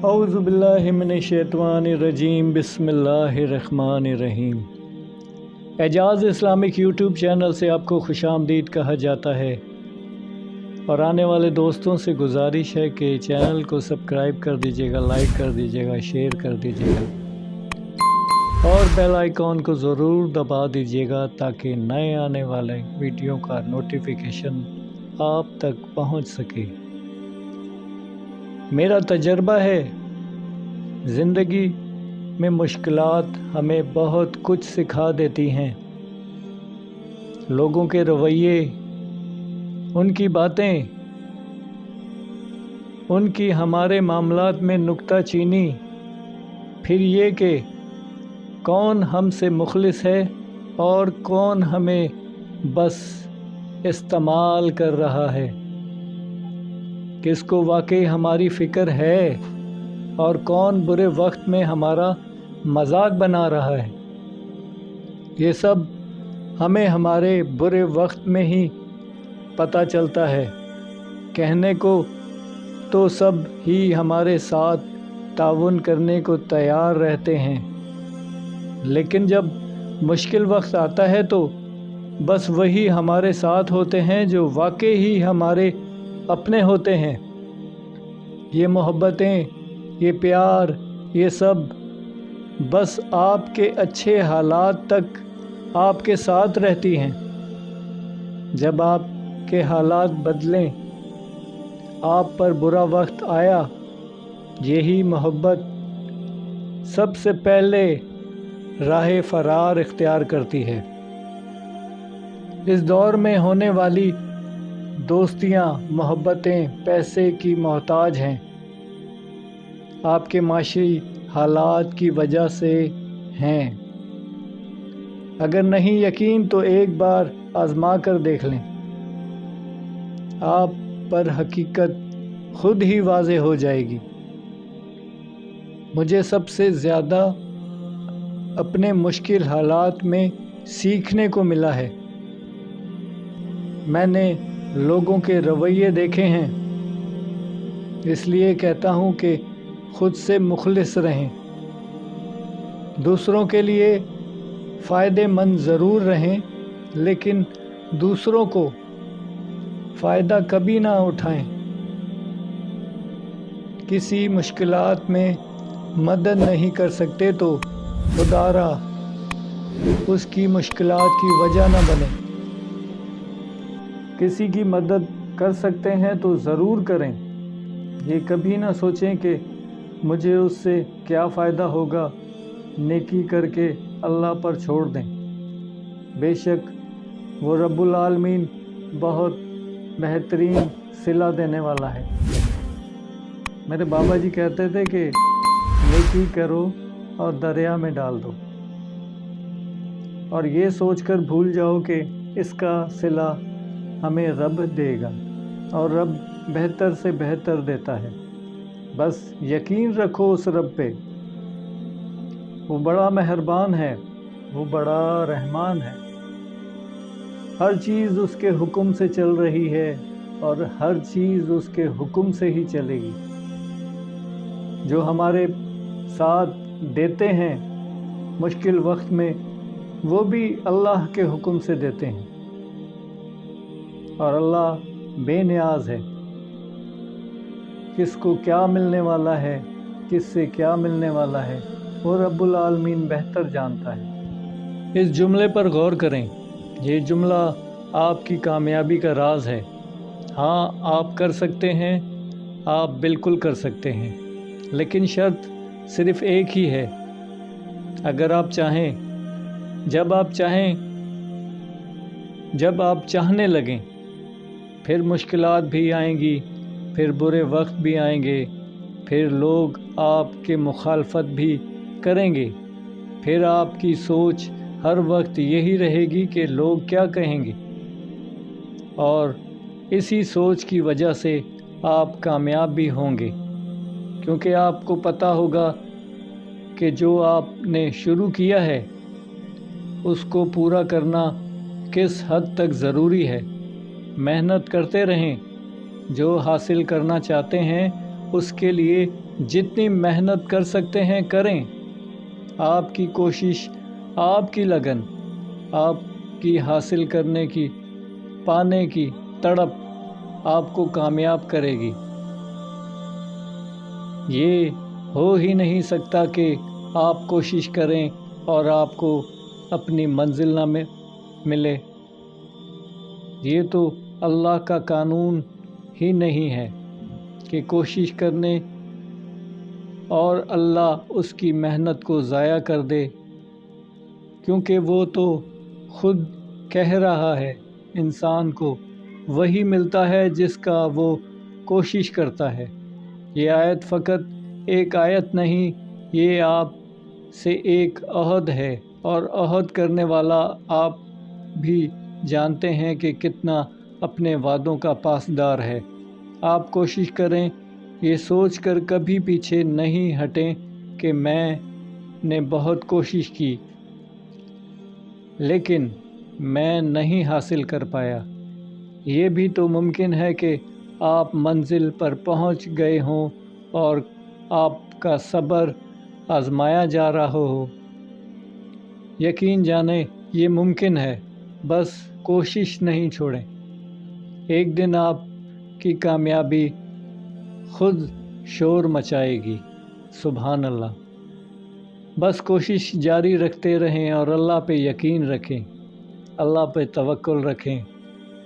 اعوذ باللہ من الشیطان الرجیم बिस्मिल्लाहिर्रहमानिर्रहीम। एजाज़ इस्लामिक यूट्यूब चैनल से आपको खुश आमदीद कहा जाता है और आने वाले दोस्तों से गुजारिश है कि चैनल को सब्सक्राइब कर दीजिएगा, लाइक कर दीजिएगा, शेयर कर दीजिएगा और बेल आइकॉन को ज़रूर दबा दीजिएगा ताकि नए आने वाले वीडियो का नोटिफिकेशन आप तक पहुंच सके। मेरा तजर्बा है, ज़िंदगी में मुश्किलात हमें बहुत कुछ सिखा देती हैं। लोगों के रवैये, उनकी बातें, उनकी हमारे मामलात में नुक्ताचीनी, फिर ये कि कौन हमसे मुखलिस है और कौन हमें बस इस्तेमाल कर रहा है, किसको वाकई हमारी फ़िक्र है और कौन बुरे वक्त में हमारा मजाक बना रहा है। ये सब हमें हमारे बुरे वक्त में ही पता चलता है। कहने को तो सब ही हमारे साथ ताउन करने को तैयार रहते हैं, लेकिन जब मुश्किल वक्त आता है तो बस वही हमारे साथ होते हैं जो वाकई ही हमारे अपने होते हैं। ये मोहब्बतें, ये प्यार, ये सब बस आपके अच्छे हालात तक आपके साथ रहती हैं। जब आपके हालात बदलें, आप पर बुरा वक्त आया, यही मोहब्बत सबसे पहले राह फरार इख्तियार करती है। इस दौर में होने वाली दोस्तियाँ, मोहब्बतें पैसे की मोहताज हैं, आपके माशी हालात की वजह से हैं। अगर नहीं यकीन तो एक बार आजमा कर देख लें, आप पर हकीकत खुद ही वाज़े हो जाएगी। मुझे सबसे ज़्यादा अपने मुश्किल हालात में सीखने को मिला है। मैंने लोगों के रवैये देखे हैं, इसलिए कहता हूँ कि खुद से मुखलिस रहें। दूसरों के लिए फ़ायदेमंद ज़रूर रहें, लेकिन दूसरों को फ़ायदा कभी ना उठाएं। किसी मुश्किलात में मदद नहीं कर सकते तो खुदारा उसकी मुश्किलात की वजह न बने। किसी की मदद कर सकते हैं तो ज़रूर करें। ये कभी ना सोचें कि मुझे उससे क्या फ़ायदा होगा, नेकी करके अल्लाह पर छोड़ दें। बेशक वो रब्बुल आलमीन बहुत बेहतरीन सिला देने वाला है। मेरे बाबा जी कहते थे कि नेकी करो और दरिया में डाल दो, और ये सोचकर भूल जाओ कि इसका सिला हमें रब देगा और रब बेहतर से बेहतर देता है। बस यकीन रखो उस रब पे। वो बड़ा मेहरबान है, वो बड़ा रहमान है। हर चीज़ उसके हुक्म से चल रही है और हर चीज़ उसके हुक्म से ही चलेगी। जो हमारे साथ देते हैं मुश्किल वक्त में, वो भी अल्लाह के हुक्म से देते हैं, और अल्लाह बेनियाज है। किसको क्या मिलने वाला है, किससे क्या मिलने वाला है, वो रब्बुल आलमीन बेहतर जानता है। इस जुमले पर गौर करें। ये जुमला आपकी कामयाबी का राज है। हाँ, आप कर सकते हैं, आप बिल्कुल कर सकते हैं, लेकिन शर्त सिर्फ़ एक ही है। अगर आप चाहें, जब आप चाहें, जब आप चाहने लगें, फिर मुश्किलात भी आएंगी, फिर बुरे वक्त भी आएंगे, फिर लोग आपके मुखालफत भी करेंगे, फिर आपकी सोच हर वक्त यही रहेगी कि लोग क्या कहेंगे, और इसी सोच की वजह से आप कामयाब भी होंगे, क्योंकि आपको पता होगा कि जो आपने शुरू किया है उसको पूरा करना किस हद तक ज़रूरी है। मेहनत करते रहें, जो हासिल करना चाहते हैं उसके लिए جتنی محنت کر سکتے ہیں کریں۔ آپ کی کوشش، آپ کی لگن، آپ کی حاصل کرنے کی، پانے کی تڑپ آپ کو کامیاب کرے گی۔ یہ ہو ہی نہیں سکتا کہ آپ کوشش کریں اور آپ کو اپنی منزل نہ ملے۔ یہ تو اللہ کا قانون ہی نہیں ہے کہ کوشش کرنے اور اللہ اس کی محنت کو ضائع کر دے، کیونکہ وہ تو خود کہہ رہا ہے انسان کو وہی ملتا ہے جس کا وہ کوشش کرتا ہے۔ یہ آیت فقط ایک آیت نہیں، یہ آپ سے ایک عہد ہے، اور عہد کرنے والا آپ بھی جانتے ہیں کہ کتنا اپنے وعدوں کا پاسدار ہے۔ آپ کوشش کریں، یہ سوچ کر کبھی پیچھے نہیں ہٹیں کہ میں نے بہت کوشش کی لیکن میں نہیں حاصل کر پایا۔ یہ بھی تو ممکن ہے کہ آپ منزل پر پہنچ گئے ہوں اور آپ کا صبر آزمایا جا رہا ہو۔ یقین جانیں یہ ممکن ہے، بس کوشش نہیں چھوڑیں۔ ایک دن آپ کی کامیابی خود شور مچائے گی۔ سبحان اللہ۔ بس کوشش جاری رکھتے رہیں اور اللہ پہ یقین رکھیں، اللہ پہ توکل رکھیں۔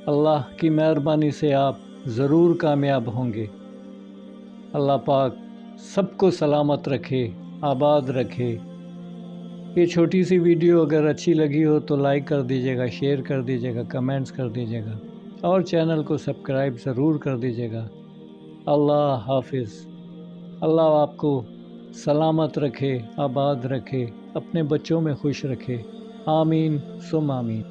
اللہ کی مہربانی سے آپ ضرور کامیاب ہوں گے۔ اللہ پاک سب کو سلامت رکھے، آباد رکھے۔ یہ چھوٹی سی ویڈیو اگر اچھی لگی ہو تو لائک کر دیجیے گا، شیئر کر دیجیے گا، کمنٹس کر دیجیے گا، اور چینل کو سبسکرائب ضرور کر دیجیے گا۔ اللہ حافظ۔ اللہ آپ کو سلامت رکھے، آباد رکھے، اپنے بچوں میں خوش رکھے۔ آمین ثم آمین۔